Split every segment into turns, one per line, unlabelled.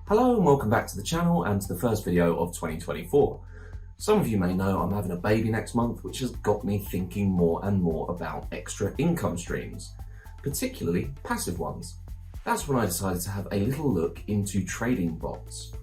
Hello and welcome back to the channel and to the first video of 2024. Some of you may know I'm having a baby next month, which has got me thinking more and more about extra income streams, particularly passive ones. That's when I decided to have a little look into trading bots.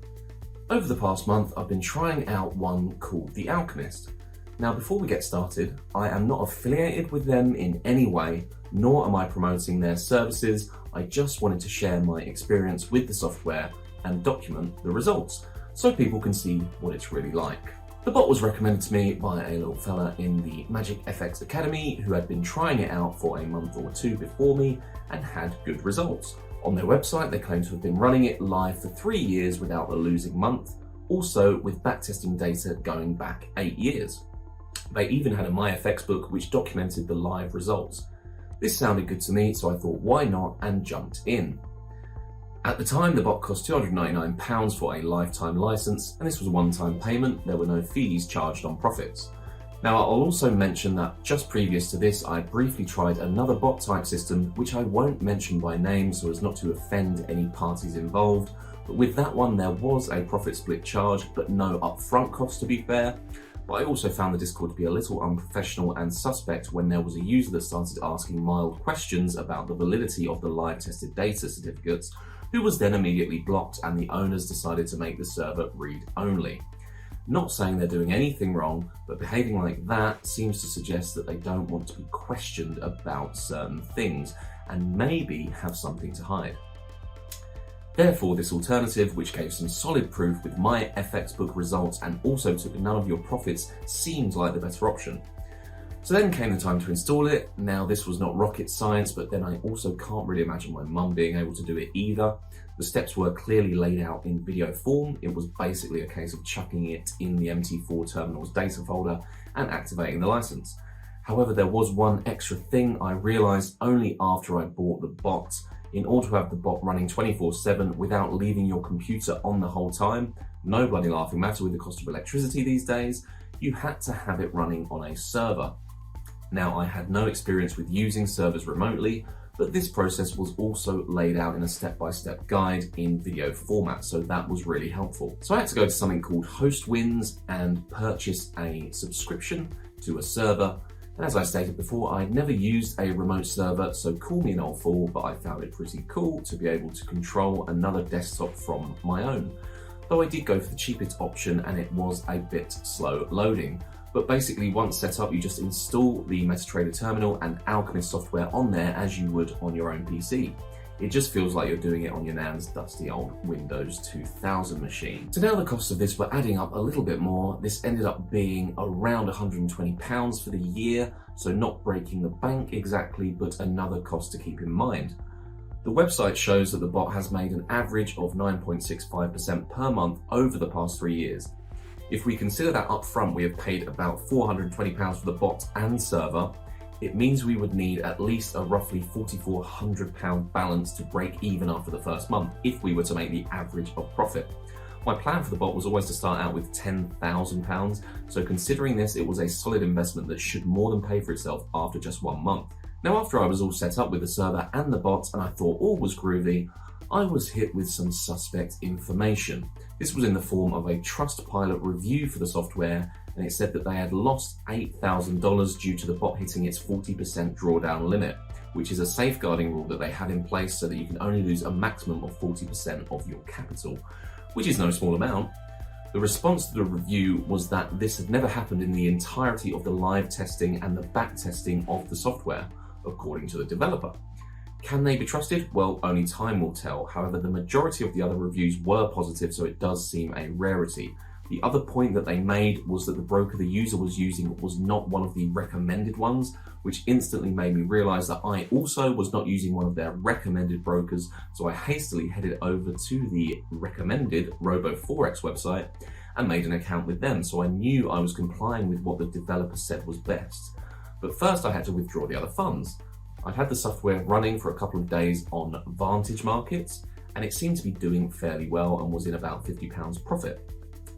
Over the past month, I've been trying out one called The Alchemist. Now, before we get started, I am not affiliated with them in any way, nor am I promoting their services. I just wanted to share my experience with the software and document the results so people can see what it's really like. The bot was recommended to me by a little fella in the Magic FX Academy who had been trying it out for a month or two before me and had good results. On their website, they claim to have been running it live for 3 years without a losing month, also with backtesting data going back 8 years. They even had a MyFX book which documented the live results. This sounded good to me, so I thought why not, and jumped in. At the time, the bot cost £299 for a lifetime license, and this was a one-time payment. There were no fees charged on profits. Now, I'll also mention that just previous to this, I briefly tried another bot type system, which I won't mention by name so as not to offend any parties involved. But with that one, there was a profit split charge, but no upfront cost to be fair. But I also found the Discord to be a little unprofessional and suspect when there was a user that started asking mild questions about the validity of the live tested data certificates, who was then immediately blocked, and the owners decided to make the server read only. Not saying they're doing anything wrong, but behaving like that seems to suggest that they don't want to be questioned about certain things and maybe have something to hide. Therefore, this alternative, which gave some solid proof with my FX book results and also took none of your profits, seemed like the better option. So then came the time to install it. Now, this was not rocket science, but then I also can't really imagine my mum being able to do it either. The steps were clearly laid out in video form. It was basically a case of chucking it in the MT4 terminal's data folder and activating the license. However, there was one extra thing I realized only after I bought the bot. In order to have the bot running 24/7 without leaving your computer on the whole time, no bloody laughing matter with the cost of electricity these days, you had to have it running on a server. Now, I had no experience with using servers remotely, but this process was also laid out in a step-by-step guide in video format, so that was really helpful. So I had to go to something called HostWinds and purchase a subscription to a server. And as I stated before, I'd never used a remote server, so call me an old fool, but I found it pretty cool to be able to control another desktop from my own. Though I did go for the cheapest option and it was a bit slow loading. But basically, once set up, you just install the MetaTrader terminal and Alchemist software on there as you would on your own PC. It just feels like you're doing it on your nan's dusty old Windows 2000 machine. So now the costs of this were adding up a little bit more. This ended up being around £120 for the year, so not breaking the bank exactly, but another cost to keep in mind. The website shows that the bot has made an average of 9.65% per month over the past 3 years. If we consider that up front we have paid about £420 for the bot and server, it means we would need at least a roughly £4,400 balance to break even after the first month if we were to make the average of profit. My plan for the bot was always to start out with £10,000, so considering this, it was a solid investment that should more than pay for itself after just 1 month. Now, after I was all set up with the server and the bot and I thought all was groovy, I was hit with some suspect information. This was in the form of a Trustpilot review for the software, and it said that they had lost $8,000 due to the bot hitting its 40% drawdown limit, which is a safeguarding rule that they have in place so that you can only lose a maximum of 40% of your capital, which is no small amount. The response to the review was that this had never happened in the entirety of the live testing and the back testing of the software, according to the developer. Can they be trusted? Well, only time will tell. However, the majority of the other reviews were positive, so it does seem a rarity. The other point that they made was that the broker the user was using was not one of the recommended ones, which instantly made me realize that I also was not using one of their recommended brokers, so I hastily headed over to the recommended Robo4X website and made an account with them, so I knew I was complying with what the developer said was best. But first I had to withdraw the other funds. I'd had the software running for a couple of days on Vantage Markets, and it seemed to be doing fairly well and was in about £50 profit.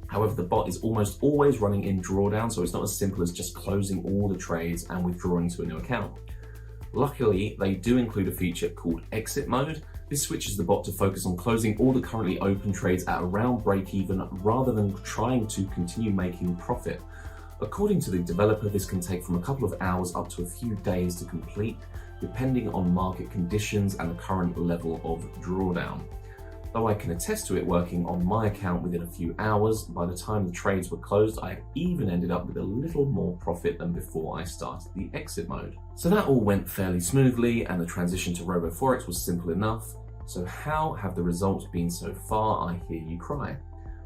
However, the bot is almost always running in drawdown, so it's not as simple as just closing all the trades and withdrawing to a new account. Luckily, they do include a feature called exit mode, This switches the bot to focus on closing all the currently open trades at around break even rather than trying to continue making profit. According to the developer, this can take from a couple of hours up to a few days to complete, depending on market conditions and the current level of drawdown. Though I can attest to it working on my account within a few hours, by the time the trades were closed, I even ended up with a little more profit than before I started the exit mode. So that all went fairly smoothly, and the transition to RoboForex was simple enough. So how have the results been so far, I hear you cry?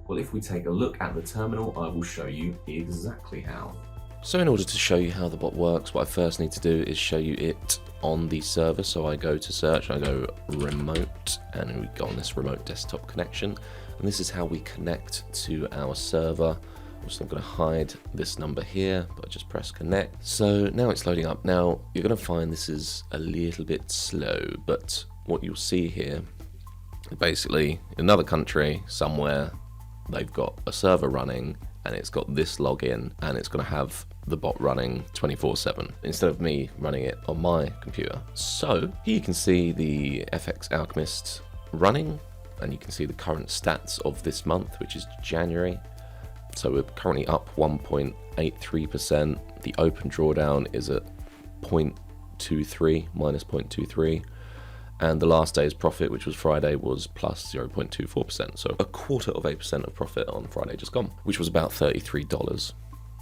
Well, if we take a look at the terminal, I will show you exactly how.
So in order to show you how the bot works, what I first need to do is show you it on the server. So I go to search, I go remote, and we go on this remote desktop connection. And this is how we connect to our server. So I'm going to hide this number here, but I just press connect. So now it's loading up. Now you're going to find this is a little bit slow, but what you'll see here, basically in another country somewhere, they've got a server running and it's got this login and it's going to have the bot running 24/7 instead of me running it on my computer. So here you can see the FX Alchemist running, and you can see the current stats of this month, which is January. So we're currently up 1.83%. The open drawdown is at 0.23, minus 0.23. And the last day's profit, which was Friday, was plus 0.24%. So 0.25% of profit on Friday just gone, which was about $33.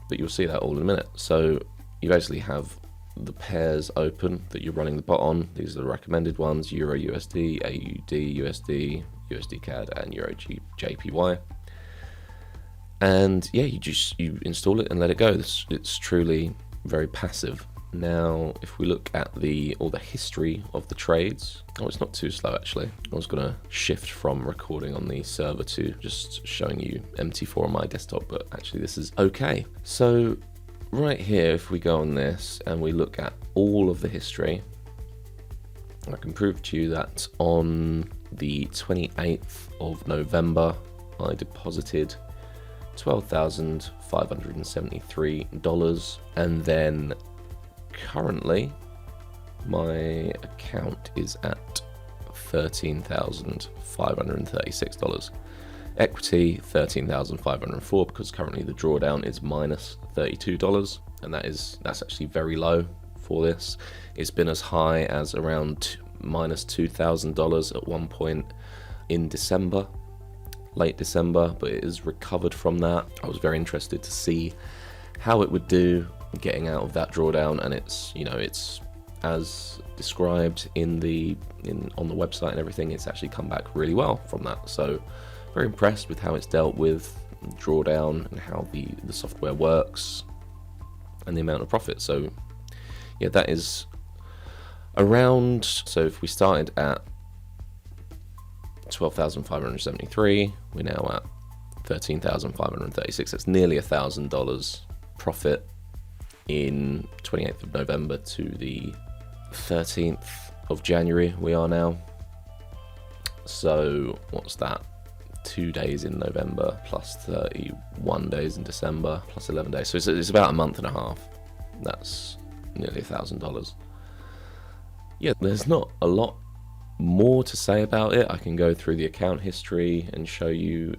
But you'll see that all in a minute. So you basically have the pairs open that you're running the bot on. These are the recommended ones: Euro USD, AUD USD, USD CAD, and Euro JPY. And yeah, you install it and let it go. It's truly very passive. Now, if we look at all the history of the trades, it's not too slow actually. I was going to shift from recording on the server to just showing you MT4 on my desktop, but actually this is okay. So right here, if we go on this and we look at all of the history, I can prove to you that on the 28th of November, I deposited $12,573, and then currently my account is at $13,536. Equity $13,504, because currently the drawdown is minus $32, and that's actually very low for this. It's been as high as around minus $2,000 at one point in December, late December, but it has recovered from that. I was very interested to see how it would do getting out of that drawdown, and it's as described on the website and everything. It's actually come back really well from that. So very impressed with how it's dealt with drawdown and how the software works and the amount of profit. So yeah, that is around. So if we started at 12,573, we're now at 13,536. That's nearly $1,000 profit in 28th of November to the 13th of January we are now. So what's that? 2 days in November plus 31 days in December plus 11 days. So it's about a month and a half. That's nearly $1,000. Yeah, there's not a lot more to say about it. I can go through the account history and show you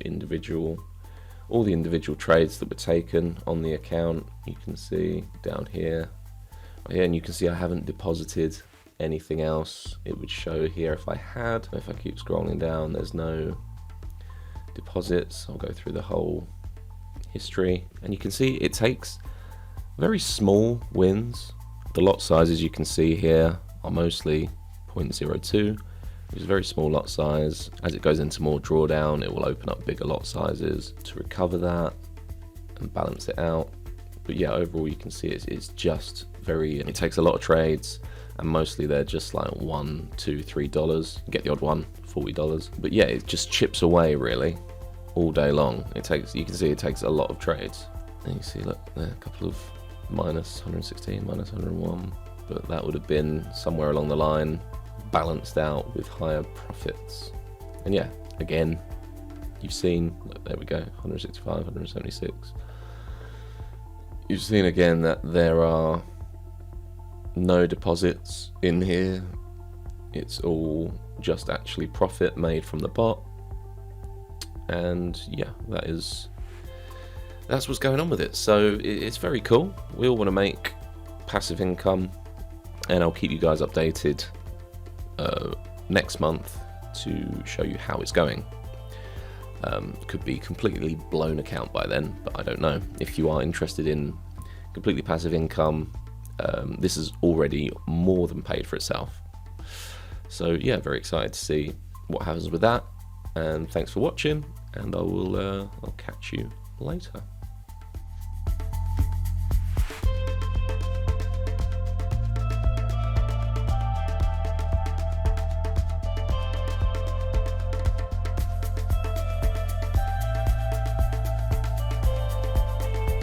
all the individual trades that were taken on the account. You can see down here, and you can see I haven't deposited anything else. It would show here if I had. If I keep scrolling down, there's no deposits. I'll go through the whole history, and you can see it takes very small wins. The lot sizes you can see here are mostly 0.02, which is a very small lot size. As it goes into more drawdown, it will open up bigger lot sizes to recover that and balance it out. But yeah, overall you can see it's just it takes a lot of trades, and mostly they're just like $1, $2, $3. You get the odd one, $40. But yeah, it just chips away really all day long. You can see it takes a lot of trades. And you see, look, there a couple of minus 116, minus 101, but that would have been somewhere along the line balanced out with higher profits. And yeah, again, you've seen, look, there we go, 165, 176. You've seen again that there are no deposits in here. It's all just actually profit made from the bot. And yeah, that's what's going on with it. So it's very cool. We all want to make passive income, and I'll keep you guys updated next month to show you how it's going. Could be completely blown account by then, but I don't know. If you are interested in completely passive income, this is already more than paid for itself. So yeah, very excited to see what happens with that. And thanks for watching, and I'll catch you later.